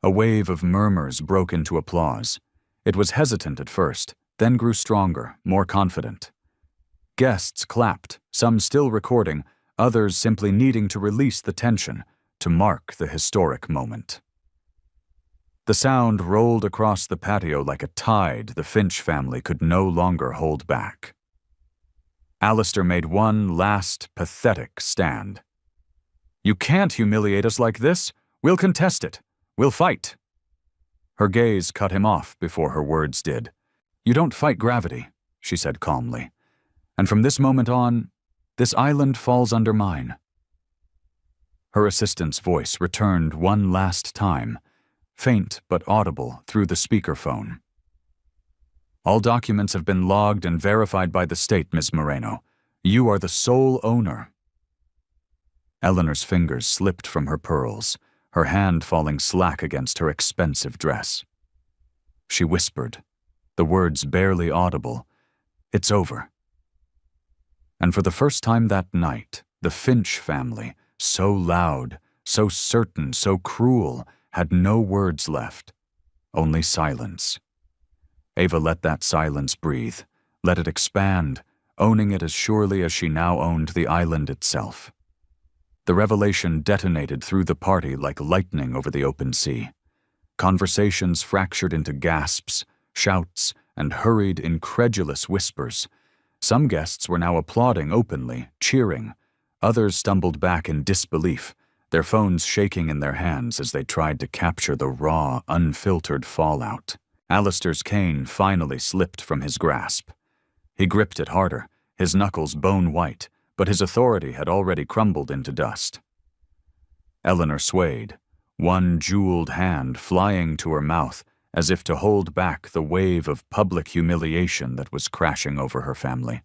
A wave of murmurs broke into applause. It was hesitant at first, then grew stronger, more confident. Guests clapped, some still recording, others simply needing to release the tension, to mark the historic moment. The sound rolled across the patio like a tide the Finch family could no longer hold back. Alistair made one last, pathetic stand. "You can't humiliate us like this. We'll contest it. We'll fight." Her gaze cut him off before her words did. "You don't fight gravity," she said calmly. "And from this moment on, this island falls under mine." Her assistant's voice returned one last time, faint but audible through the speakerphone. "All documents have been logged and verified by the state, Ms. Moreno. You are the sole owner." Eleanor's fingers slipped from her pearls, her hand falling slack against her expensive dress. She whispered, the words barely audible, "It's over." And for the first time that night, the Finch family, so loud, so certain, so cruel, had no words left, only silence. Ava let that silence breathe, let it expand, owning it as surely as she now owned the island itself. The revelation detonated through the party like lightning over the open sea. Conversations fractured into gasps, shouts, and hurried, incredulous whispers. Some guests were now applauding openly, cheering. Others stumbled back in disbelief, their phones shaking in their hands as they tried to capture the raw, unfiltered fallout. Alistair's cane finally slipped from his grasp. He gripped it harder, his knuckles bone-white, but his authority had already crumbled into dust. Eleanor swayed, one jeweled hand flying to her mouth as if to hold back the wave of public humiliation that was crashing over her family.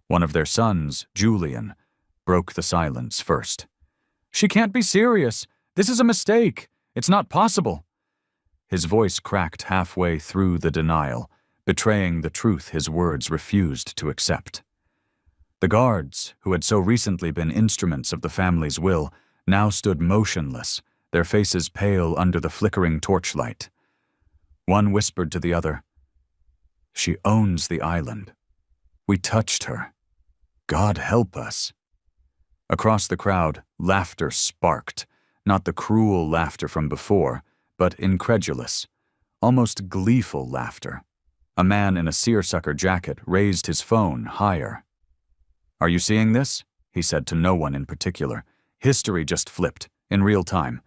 One of their sons, Julian, broke the silence first. "She can't be serious. This is a mistake. It's not possible." His voice cracked halfway through the denial, betraying the truth his words refused to accept. The guards, who had so recently been instruments of the family's will, now stood motionless, their faces pale under the flickering torchlight. One whispered to the other, "She owns the island. We touched her. God help us." Across the crowd, laughter sparked, not the cruel laughter from before, but incredulous, almost gleeful laughter. A man in a seersucker jacket raised his phone higher. "Are you seeing this?" he said to no one in particular. "History just flipped, in real time."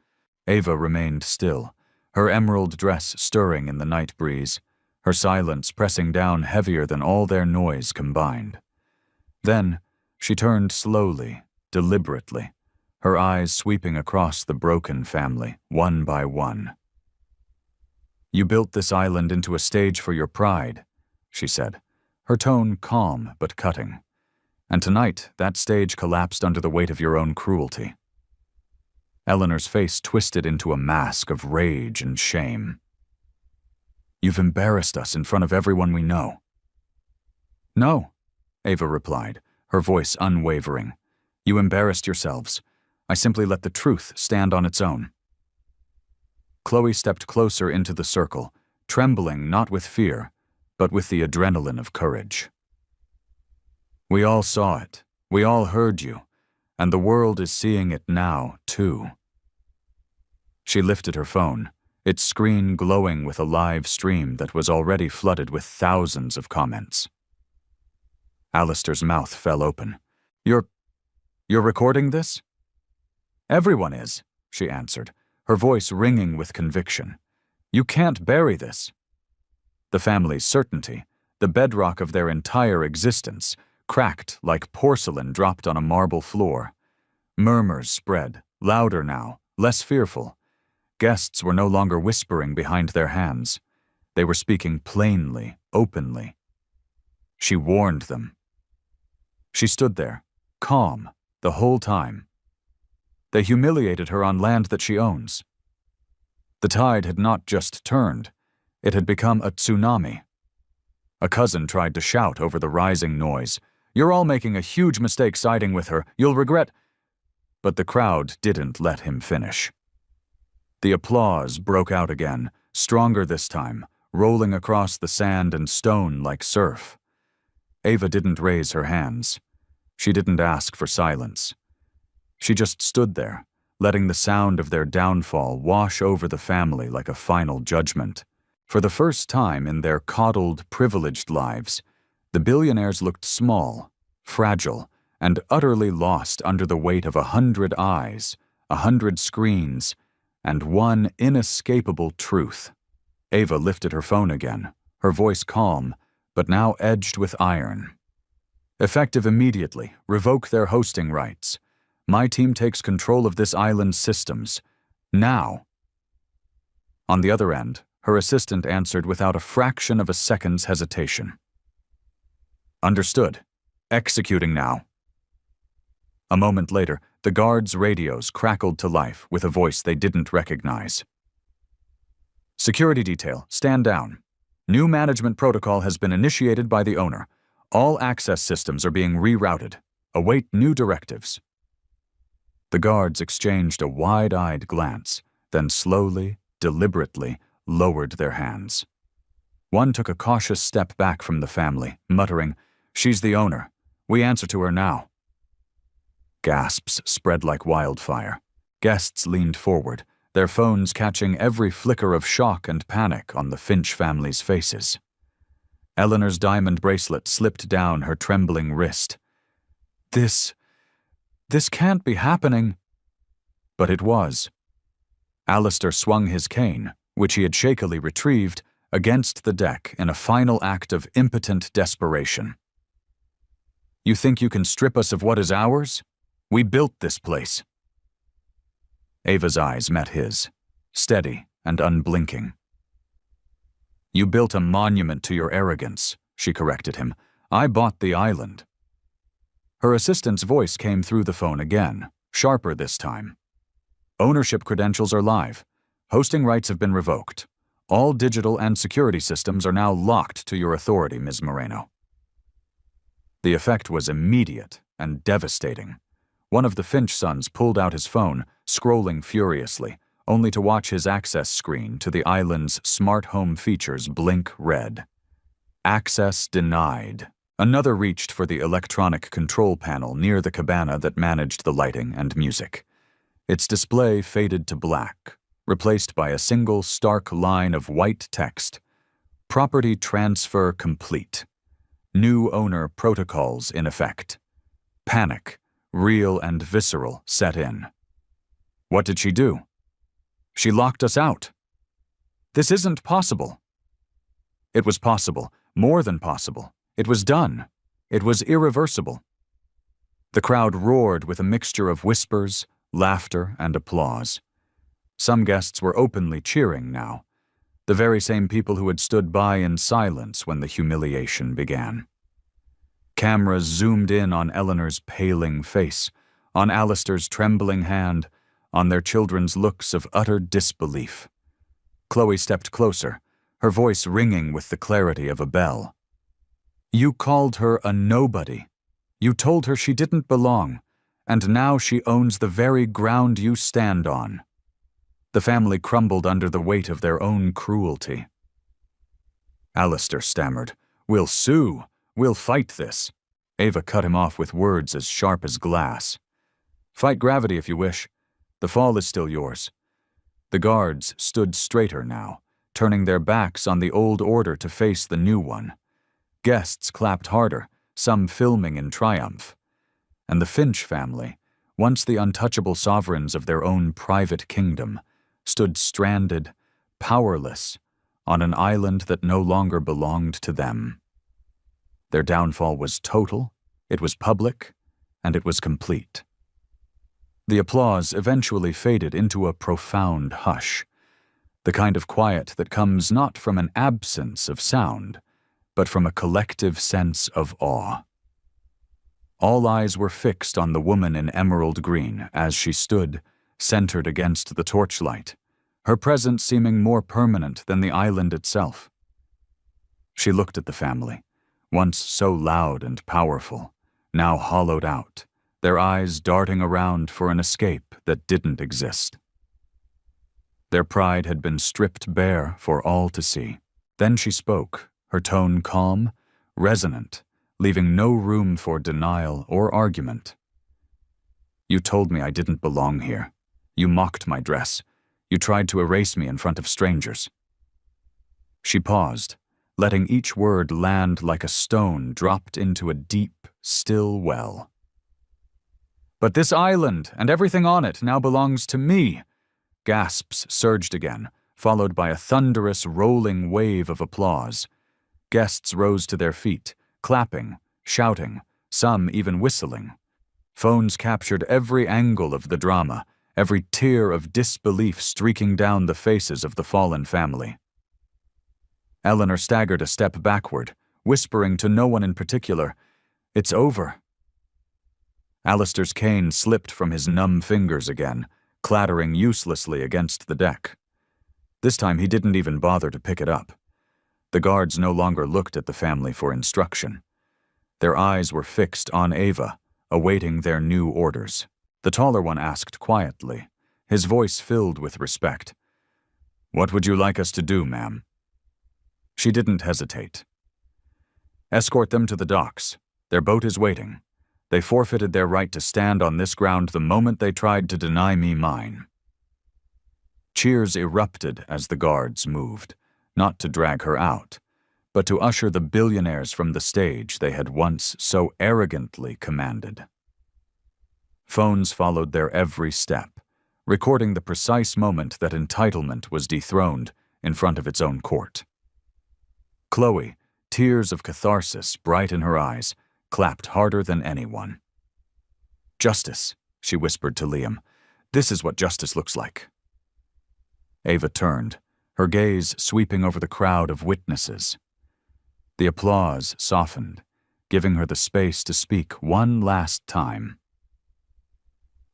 Ava remained still, her emerald dress stirring in the night breeze, her silence pressing down heavier than all their noise combined. Then she turned slowly, deliberately, her eyes sweeping across the broken family, one by one. You built this island into a stage for your pride, she said, her tone calm but cutting. And tonight, that stage collapsed under the weight of your own cruelty. Eleanor's face twisted into a mask of rage and shame. You've embarrassed us in front of everyone we know. No, Ava replied, her voice unwavering. You embarrassed yourselves. I simply let the truth stand on its own. Chloe stepped closer into the circle, trembling not with fear, but with the adrenaline of courage. We all saw it. We all heard you. And the world is seeing it now, too. She lifted her phone, its screen glowing with a live stream that was already flooded with thousands of comments. Alistair's mouth fell open. You're recording this? Everyone is, she answered, her voice ringing with conviction. You can't bury this. The family's certainty, the bedrock of their entire existence, cracked like porcelain dropped on a marble floor. Murmurs spread, louder now, less fearful. Guests were no longer whispering behind their hands. They were speaking plainly, openly. She warned them. She stood there, calm, the whole time. They humiliated her on land that she owns. The tide had not just turned, it had become a tsunami. A cousin tried to shout over the rising noise. You're all making a huge mistake siding with her. You'll regret. But the crowd didn't let him finish. The applause broke out again, stronger this time, rolling across the sand and stone like surf. Ava didn't raise her hands. She didn't ask for silence. She just stood there, letting the sound of their downfall wash over the family like a final judgment. For the first time in their coddled, privileged lives, the billionaires looked small, fragile, and utterly lost under the weight of 100 eyes, 100 screens, and one inescapable truth. Ava lifted her phone again, her voice calm, but now edged with iron. Effective immediately, revoke their hosting rights. My team takes control of this island's systems. Now. On the other end, her assistant answered without a fraction of a second's hesitation. Understood. Executing now. A moment later, the guards' radios crackled to life with a voice they didn't recognize. Security detail, stand down. New management protocol has been initiated by the owner. All access systems are being rerouted. Await new directives. The guards exchanged a wide-eyed glance, then slowly, deliberately, lowered their hands. One took a cautious step back from the family, muttering, She's the owner. We answer to her now. Gasps spread like wildfire. Guests leaned forward, their phones catching every flicker of shock and panic on the Finch family's faces. Eleanor's diamond bracelet slipped down her trembling wrist. This can't be happening. But it was. Alistair swung his cane, which he had shakily retrieved, against the deck in a final act of impotent desperation. You think you can strip us of what is ours? We built this place. Ava's eyes met his, steady and unblinking. You built a monument to your arrogance, she corrected him. I bought the island. Her assistant's voice came through the phone again, sharper this time. Ownership credentials are live. Hosting rights have been revoked. All digital and security systems are now locked to your authority, Ms. Moreno. The effect was immediate and devastating. One of the Finch sons pulled out his phone, scrolling furiously, only to watch his access screen to the island's smart home features blink red. Access denied. Another reached for the electronic control panel near the cabana that managed the lighting and music. Its display faded to black, replaced by a single stark line of white text. Property transfer complete. New owner protocols in effect. Panic, real and visceral, set in. What did she do? She locked us out. This isn't possible. It was possible, more than possible. It was done. It was irreversible. The crowd roared with a mixture of whispers, laughter, and applause. Some guests were openly cheering now. The very same people who had stood by in silence when the humiliation began. Cameras zoomed in on Eleanor's paling face, on Alistair's trembling hand, on their children's looks of utter disbelief. Chloe stepped closer, her voice ringing with the clarity of a bell. "You called her a nobody. You told her she didn't belong, and now she owns the very ground you stand on." The family crumbled under the weight of their own cruelty. Alistair stammered, "We'll sue. We'll fight this." Ava cut him off with words as sharp as glass. "Fight gravity if you wish. The fall is still yours." The guards stood straighter now, turning their backs on the old order to face the new one. Guests clapped harder, some filming in triumph. And the Finch family, once the untouchable sovereigns of their own private kingdom, stood stranded, powerless, on an island that no longer belonged to them. Their downfall was total, it was public, and it was complete. The applause eventually faded into a profound hush, the kind of quiet that comes not from an absence of sound, but from a collective sense of awe. All eyes were fixed on the woman in emerald green as she stood, centered against the torchlight, her presence seeming more permanent than the island itself. She looked at the family, once so loud and powerful, now hollowed out, their eyes darting around for an escape that didn't exist. Their pride had been stripped bare for all to see. Then she spoke, her tone calm, resonant, leaving no room for denial or argument. "You told me I didn't belong here. You mocked my dress. You tried to erase me in front of strangers." She paused, letting each word land like a stone dropped into a deep, still well. "But this island and everything on it now belongs to me." Gasps surged again, followed by a thunderous, rolling wave of applause. Guests rose to their feet, clapping, shouting, some even whistling. Phones captured every angle of the drama, every tear of disbelief streaking down the faces of the fallen family. Eleanor staggered a step backward, whispering to no one in particular, "It's over." Alistair's cane slipped from his numb fingers again, clattering uselessly against the deck. This time he didn't even bother to pick it up. The guards no longer looked at the family for instruction. Their eyes were fixed on Ava, awaiting their new orders. The taller one asked quietly, his voice filled with respect, "What would you like us to do, ma'am?" She didn't hesitate. "Escort them to the docks. Their boat is waiting. They forfeited their right to stand on this ground the moment they tried to deny me mine." Cheers erupted as the guards moved, not to drag her out, but to usher the billionaires from the stage they had once so arrogantly commanded. Phones followed their every step, recording the precise moment that entitlement was dethroned in front of its own court. Chloe, tears of catharsis bright in her eyes, clapped harder than anyone. "Justice," she whispered to Liam. "This is what justice looks like." Ava turned, her gaze sweeping over the crowd of witnesses. The applause softened, giving her the space to speak one last time.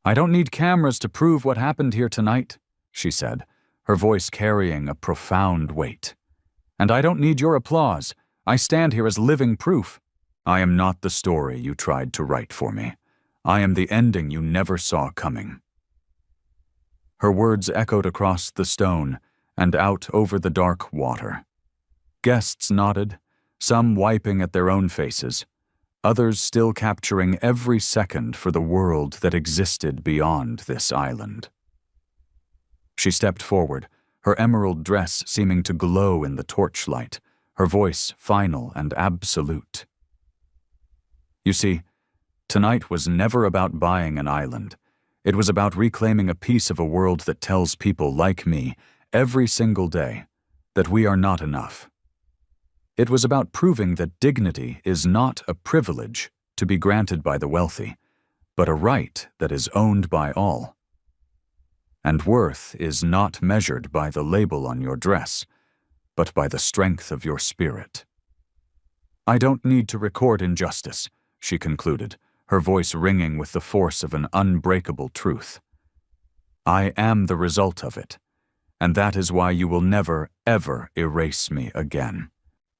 "I don't need cameras to prove what happened here tonight," she said, her voice carrying a profound weight. "And I don't need your applause. I stand here as living proof. I am not the story you tried to write for me. I am the ending you never saw coming." Her words echoed across the stone and out over the dark water. Guests nodded, some wiping at their own faces, others still capturing every second for the world that existed beyond this island. She stepped forward, her emerald dress seeming to glow in the torchlight, her voice final and absolute. "You see, tonight was never about buying an island. It was about reclaiming a piece of a world that tells people like me, every single day, that we are not enough. It was about proving that dignity is not a privilege to be granted by the wealthy, but a right that is owned by all. And worth is not measured by the label on your dress, but by the strength of your spirit. I don't need to record injustice, she concluded, her voice ringing with the force of an unbreakable truth. I am the result of it, and that is why you will never, ever erase me again.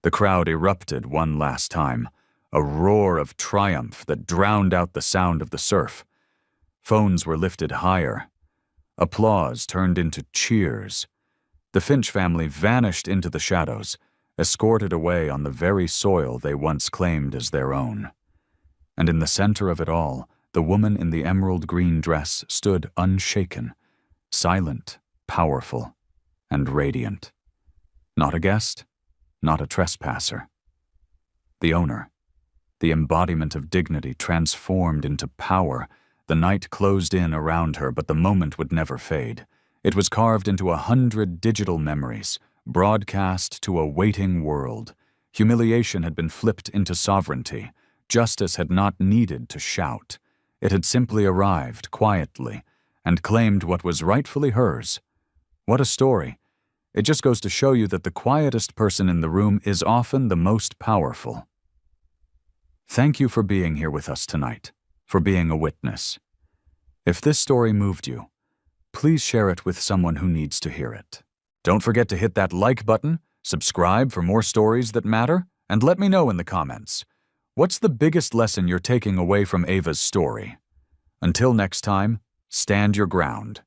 The crowd erupted one last time, a roar of triumph that drowned out the sound of the surf. Phones were lifted higher. Applause turned into cheers. The Finch family vanished into the shadows, escorted away on the very soil they once claimed as their own. And in the center of it all, the woman in the emerald green dress stood unshaken, silent, powerful, and radiant. Not a guest, not a trespasser. The owner, the embodiment of dignity transformed into power. The night closed in around her, but the moment would never fade. It was carved into 100 digital memories, broadcast to a waiting world. Humiliation had been flipped into sovereignty. Justice had not needed to shout. It had simply arrived quietly and claimed what was rightfully hers. What a story. It just goes to show you that the quietest person in the room is often the most powerful. Thank you for being here with us tonight, for being a witness. If this story moved you, please share it with someone who needs to hear it. Don't forget to hit that like button, subscribe for more stories that matter, and let me know in the comments. What's the biggest lesson you're taking away from Ava's story? Until next time, stand your ground.